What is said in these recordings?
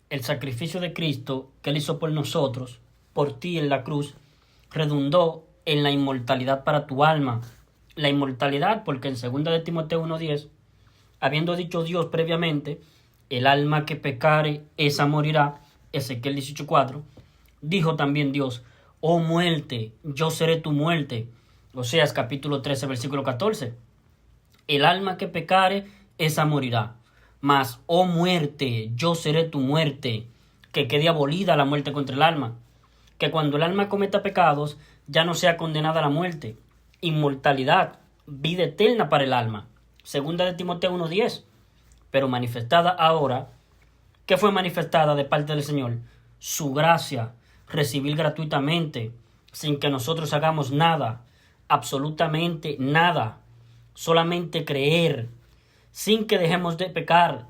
el sacrificio de Cristo que Él hizo por nosotros, por ti en la cruz, redundó en la inmortalidad para tu alma. La inmortalidad porque en 2 de Timoteo 1:10, habiendo dicho Dios previamente, el alma que pecare, esa morirá, Ezequiel 18:4, dijo también Dios, oh muerte, yo seré tu muerte. Oseas capítulo 13, versículo 14. El alma que pecare, esa morirá. Mas, oh muerte, yo seré tu muerte. Que quede abolida la muerte contra el alma. Que cuando el alma cometa pecados, ya no sea condenada a la muerte. Inmortalidad, vida eterna para el alma. 2 de Timoteo 1:10. Pero manifestada ahora, ¿qué fue manifestada de parte del Señor? Su gracia, recibir gratuitamente, sin que nosotros hagamos nada, absolutamente nada, solamente creer, sin que dejemos de pecar,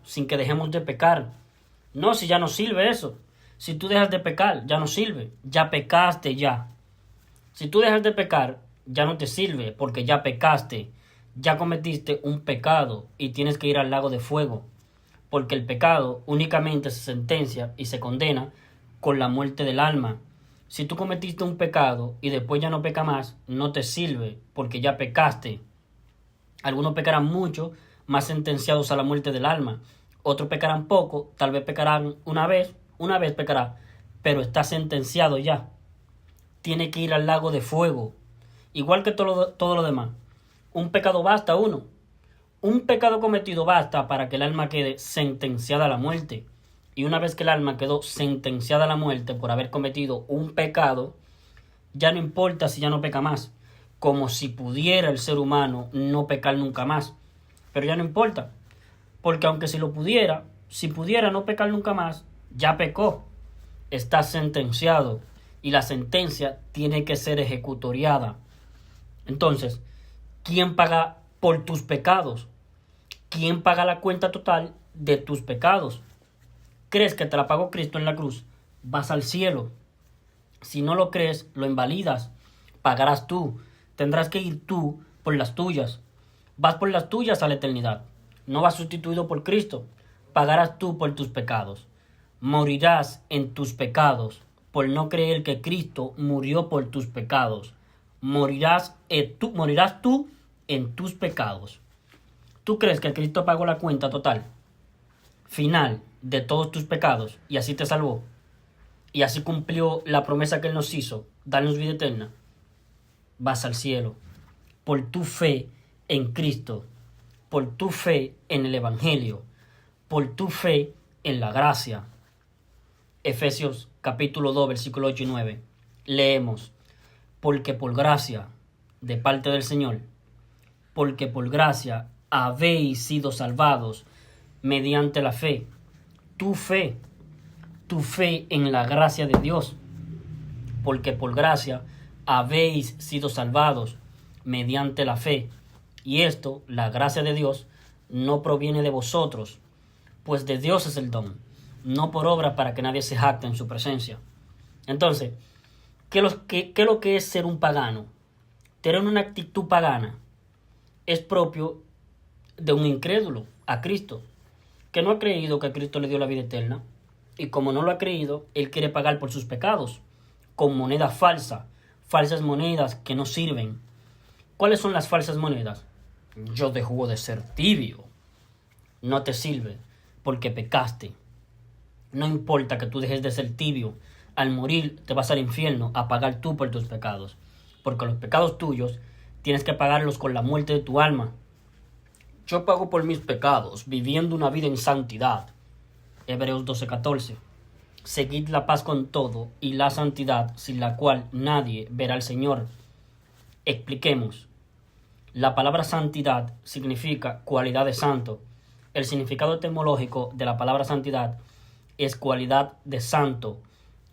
No, si ya no sirve eso. Si tú dejas de pecar, ya no sirve, ya pecaste ya. Si tú dejas de pecar, ya no te sirve, porque ya pecaste, ya cometiste un pecado y tienes que ir al lago de fuego, porque el pecado únicamente se sentencia y se condena con la muerte del alma. Si tú cometiste un pecado y después ya no peca más, no te sirve, porque ya pecaste. Algunos pecarán mucho, más sentenciados a la muerte del alma. Otros pecarán poco, tal vez pecarán una vez pecará, pero está sentenciado ya. Tiene que ir al lago de fuego, igual que todo lo demás. Un pecado basta uno. Un pecado cometido basta para que el alma quede sentenciada a la muerte. Y una vez que el alma quedó sentenciada a la muerte por haber cometido un pecado, ya no importa si ya no peca más. Como si pudiera el ser humano no pecar nunca más. Pero ya no importa. Porque aunque si pudiera no pecar nunca más, ya pecó. Está sentenciado. Y la sentencia tiene que ser ejecutoriada. Entonces, ¿quién paga por tus pecados? ¿Quién paga la cuenta total de tus pecados? ¿Crees que te la pagó Cristo en la cruz? Vas al cielo. Si no lo crees, lo invalidas. Pagarás tú. Tendrás que ir tú por las tuyas. Vas por las tuyas a la eternidad. No vas sustituido por Cristo. Pagarás tú por tus pecados. Morirás en tus pecados por no creer que Cristo murió por tus pecados. Morirás tú en tus pecados. ¿Tú crees que Cristo pagó la cuenta total, final, de todos tus pecados y así te salvó? Y así cumplió la promesa que Él nos hizo, darnos vida eterna. Vas al cielo por tu fe en Cristo, por tu fe en el Evangelio, por tu fe en la gracia. Efesios capítulo 2, versículo 8 y 9. Leemos, porque por gracia, de parte del Señor, porque por gracia habéis sido salvados mediante la fe. Tu fe en la gracia de Dios. Porque por gracia habéis sido salvados mediante la fe. Y esto, la gracia de Dios, no proviene de vosotros, pues de Dios es el don, no por obra para que nadie se jacte en su presencia. Entonces, ¿qué es lo que es ser un pagano? Tener una actitud pagana es propio de un incrédulo a Cristo, que no ha creído que Cristo le dio la vida eterna, y como no lo ha creído, él quiere pagar por sus pecados con moneda falsa, falsas monedas que no sirven. ¿Cuáles son las falsas monedas? Yo dejo de ser tibio. No te sirve porque pecaste. No importa que tú dejes de ser tibio, al morir te vas al infierno a pagar tú por tus pecados, porque los pecados tuyos tienes que pagarlos con la muerte de tu alma. Yo pago por mis pecados, viviendo una vida en santidad. Hebreos 12:14. Seguid la paz con todo y la santidad, sin la cual nadie verá al Señor. Expliquemos. La palabra santidad significa cualidad de santo. El significado etimológico de la palabra santidad es cualidad de santo.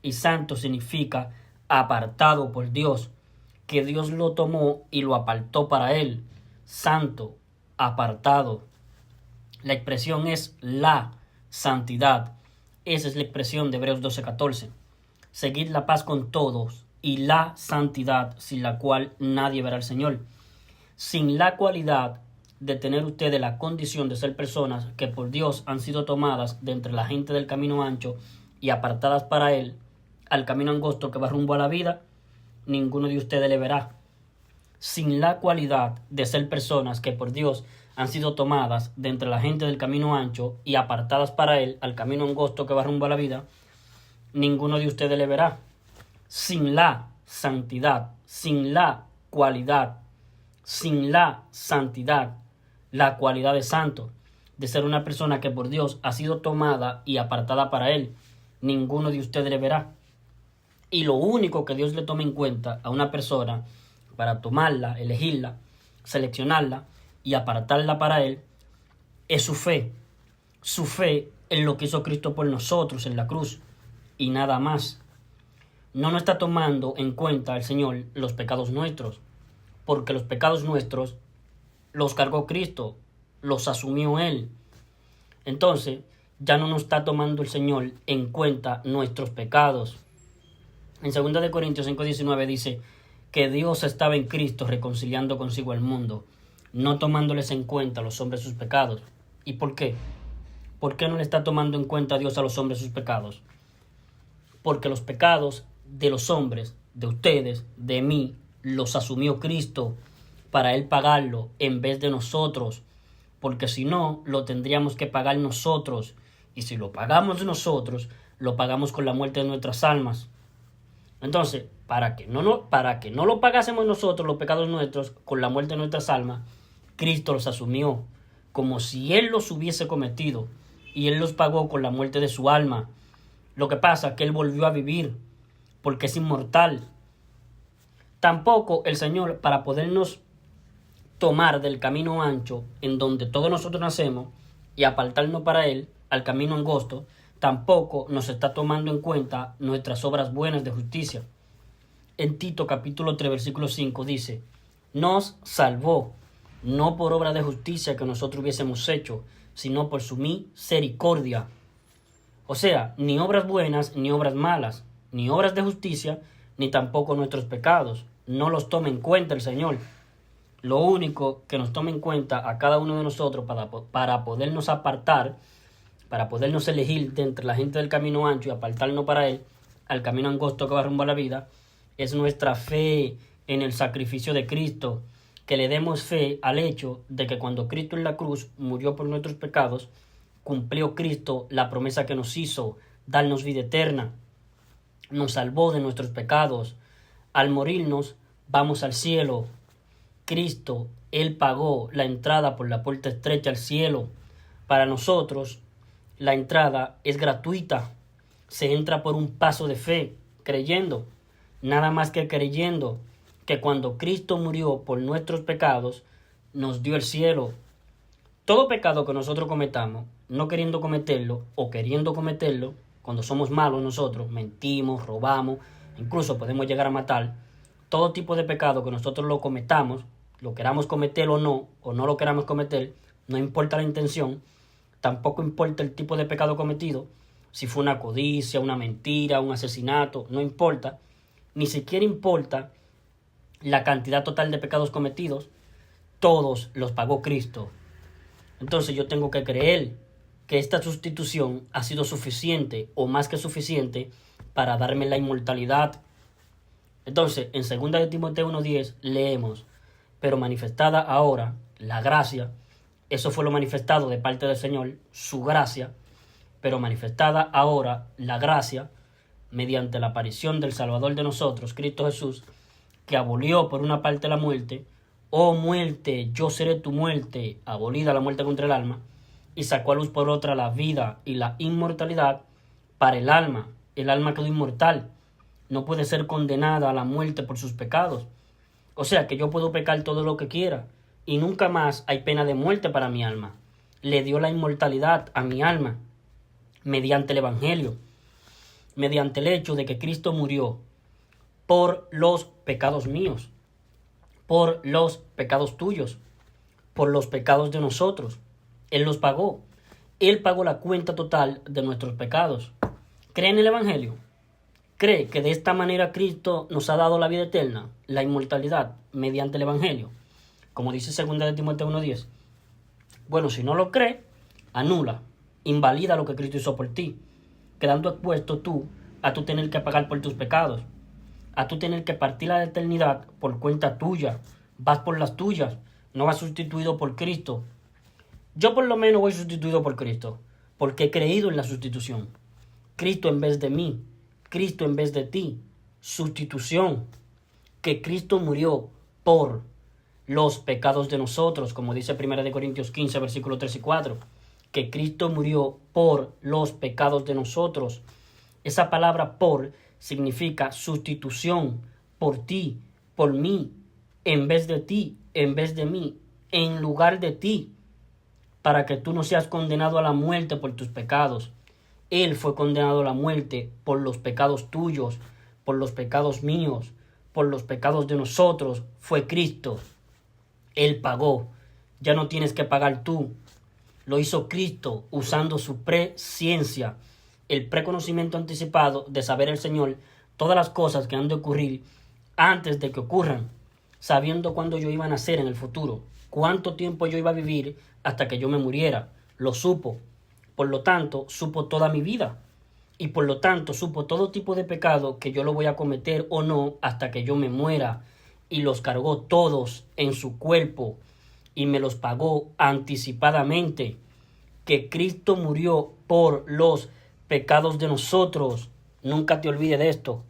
Y santo significa apartado por Dios, que Dios lo tomó y lo apartó para Él. Santo, apartado. La expresión es la santidad. Esa es la expresión de Hebreos 12:14. Seguid la paz con todos y la santidad, sin la cual nadie verá al Señor. Sin la cualidad de tener ustedes la condición de ser personas que por Dios han sido tomadas de entre la gente del camino ancho y apartadas para Él, al camino angosto que va rumbo a la vida, ninguno de ustedes le verá. Sin la cualidad de ser personas que por Dios han sido tomadas de entre la gente del camino ancho y apartadas para Él, al camino angosto que va rumbo a la vida, ninguno de ustedes le verá. Sin la santidad, sin la cualidad, sin la santidad, la cualidad de santo, de ser una persona que por Dios ha sido tomada y apartada para Él, ninguno de ustedes le verá. Y lo único que Dios le toma en cuenta a una persona para tomarla, elegirla, seleccionarla y apartarla para Él, es su fe. Su fe en lo que hizo Cristo por nosotros en la cruz y nada más. No nos está tomando en cuenta el Señor los pecados nuestros, porque los pecados nuestros los cargó Cristo, los asumió Él. Entonces, ya no nos está tomando el Señor en cuenta nuestros pecados. En 2 Corintios 5:19 dice que Dios estaba en Cristo reconciliando consigo al mundo, no tomándoles en cuenta a los hombres sus pecados. ¿Y por qué? ¿Por qué no le está tomando en cuenta a Dios a los hombres sus pecados? Porque los pecados de los hombres, de ustedes, de mí, los asumió Cristo para Él pagarlo en vez de nosotros, porque si no, lo tendríamos que pagar nosotros, y si lo pagamos nosotros, lo pagamos con la muerte de nuestras almas. Entonces, para que no lo pagásemos nosotros, los pecados nuestros, con la muerte de nuestras almas, Cristo los asumió, como si Él los hubiese cometido, y Él los pagó con la muerte de su alma. Lo que pasa es que Él volvió a vivir, porque es inmortal. Tampoco el Señor, para podernos tomar del camino ancho, en donde todos nosotros nacemos, y apartarnos para Él, al camino angosto, tampoco nos está tomando en cuenta nuestras obras buenas de justicia. En Tito capítulo 3 versículo 5 dice: nos salvó, no por obra de justicia que nosotros hubiésemos hecho, sino por su misericordia. O sea, ni obras buenas ni obras malas, ni obras de justicia, ni tampoco nuestros pecados. No los toma en cuenta el Señor. Lo único que nos toma en cuenta a cada uno de nosotros para podernos apartar, para podernos elegir de entre la gente del camino ancho y apartarnos para Él, al camino angosto que va rumbo a la vida, es nuestra fe en el sacrificio de Cristo, que le demos fe al hecho de que cuando Cristo en la cruz murió por nuestros pecados, cumplió Cristo la promesa que nos hizo, darnos vida eterna, nos salvó de nuestros pecados. Al morirnos, vamos al cielo. Cristo, Él pagó la entrada por la puerta estrecha al cielo. Para nosotros, la entrada es gratuita. Se entra por un paso de fe, creyendo, nada más que creyendo, que cuando Cristo murió por nuestros pecados, nos dio el cielo. Todo pecado que nosotros cometamos, no queriendo cometerlo o queriendo cometerlo, cuando somos malos nosotros, mentimos, robamos, incluso podemos llegar a matar, todo tipo de pecado que nosotros lo cometamos, lo queramos cometer o no lo queramos cometer, no importa la intención, tampoco importa el tipo de pecado cometido, si fue una codicia, una mentira, un asesinato, no importa, ni siquiera importa la cantidad total de pecados cometidos, todos los pagó Cristo. Entonces yo tengo que creer que esta sustitución ha sido suficiente o más que suficiente para darme la inmortalidad. Entonces, en 2 de Timoteo 1:10 leemos: pero manifestada ahora la gracia, eso fue lo manifestado de parte del Señor, su gracia, pero manifestada ahora la gracia, mediante la aparición del Salvador de nosotros, Cristo Jesús, que abolió por una parte la muerte. Oh muerte, yo seré tu muerte, abolida la muerte contra el alma, y sacó a luz por otra la vida y la inmortalidad para el alma. El alma quedó inmortal, no puede ser condenada a la muerte por sus pecados. O sea que yo puedo pecar todo lo que quiera y nunca más hay pena de muerte para mi alma. Le dio la inmortalidad a mi alma mediante el Evangelio, mediante el hecho de que Cristo murió por los pecados míos, por los pecados tuyos, por los pecados de nosotros. Él los pagó. Él pagó la cuenta total de nuestros pecados. ¿Cree en el Evangelio? ¿Cree que de esta manera Cristo nos ha dado la vida eterna, la inmortalidad, mediante el Evangelio? Como dice 2 de Timoteo 1:10, Bueno, si no lo crees, anula, invalida lo que Cristo hizo por ti, quedando expuesto tú a tú tener que pagar por tus pecados, a tú tener que partir la eternidad por cuenta tuya. Vas por las tuyas, no vas sustituido por Cristo. Yo por lo menos voy sustituido por Cristo, porque he creído en la sustitución. Cristo en vez de mí, Cristo en vez de ti, sustitución, que Cristo murió por los pecados de nosotros, como dice 1 Corintios 15, versículos 3 y 4, que Cristo murió por los pecados de nosotros. Esa palabra por significa sustitución, por ti, por mí, en vez de ti, en vez de mí, en lugar de ti, para que tú no seas condenado a la muerte por tus pecados. Él fue condenado a la muerte por los pecados tuyos, por los pecados míos, por los pecados de nosotros. Fue Cristo. Él pagó. Ya no tienes que pagar tú. Lo hizo Cristo usando su presciencia, el preconocimiento anticipado de saber el Señor todas las cosas que han de ocurrir antes de que ocurran, sabiendo cuándo yo iba a nacer en el futuro, cuánto tiempo yo iba a vivir hasta que yo me muriera. Lo supo. Por lo tanto, supo toda mi vida. Y por lo tanto, supo todo tipo de pecado que yo lo voy a cometer o no hasta que yo me muera. Y los cargó todos en su cuerpo y me los pagó anticipadamente. Que Cristo murió por los pecados de nosotros. Nunca te olvides de esto.